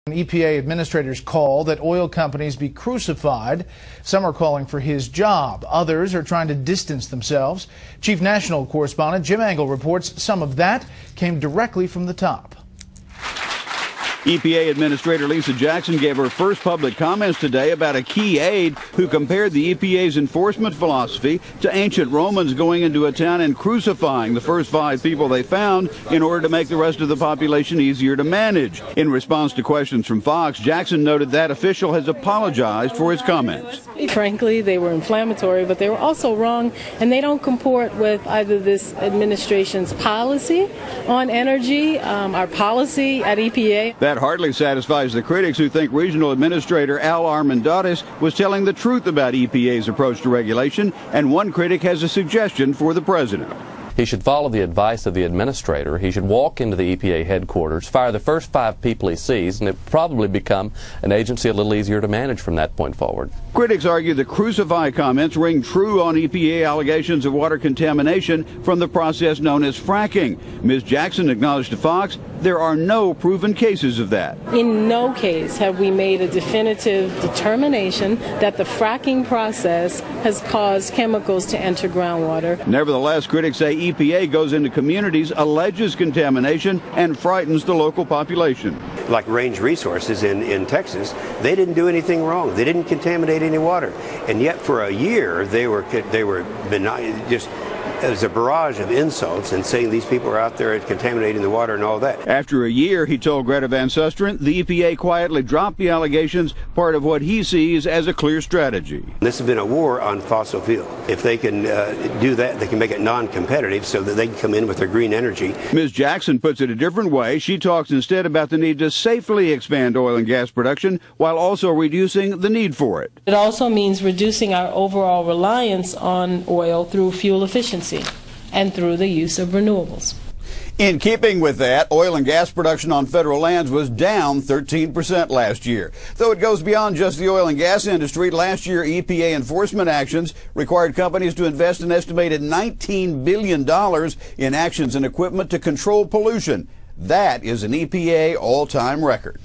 EPA administrators call that oil companies be crucified. Some are calling for his job. Others are trying to distance themselves. Chief National Correspondent Jim Angle reports some of that came directly from the top. EPA Administrator Lisa Jackson gave her first public comments today about a key aide who compared the EPA's enforcement philosophy to ancient Romans going into a town and crucifying the first 5 people they found in order to make the rest of the population easier to manage. In response to questions from Fox, Jackson noted that official has apologized for his comments. Frankly, they were inflammatory, but they were also wrong, and they don't comport with either this administration's policy on energy, our policy at EPA. That hardly satisfies the critics who think Regional Administrator Al Armendariz was telling the truth about EPA's approach to regulation, and one critic has a suggestion for the president. He should follow the advice of the administrator. He should walk into the EPA headquarters, fire the first 5 people he sees, and it probably become an agency a little easier to manage from that point forward. Critics argue the Crucify comments ring true on EPA allegations of water contamination from the process known as fracking. Ms. Jackson acknowledged to Fox there are no proven cases of that. In no case have we made a definitive determination that the fracking process has caused chemicals to enter groundwater. Nevertheless, critics say EPA goes into communities, alleges contamination, and frightens the local population. Like Range Resources in Texas, they didn't do anything wrong. They didn't contaminate any water. And yet for a year, they were benign, just as a barrage of insults and saying these people are out there contaminating the water and all that. After a year, he told Greta Van Susteren, the EPA quietly dropped the allegations, part of what he sees as a clear strategy. This has been a war on fossil fuel. If they can do that, they can make it non-competitive so that they can come in with their green energy. Ms. Jackson puts it a different way. She talks instead about the need to safely expand oil and gas production while also reducing the need for it. It also means reducing our overall reliance on oil through fuel efficiency and through the use of renewables. In keeping with that, oil and gas production on federal lands was down 13% last year. Though it goes beyond just the oil and gas industry, last year EPA enforcement actions required companies to invest an estimated $19 billion in actions and equipment to control pollution. That is an EPA all-time record.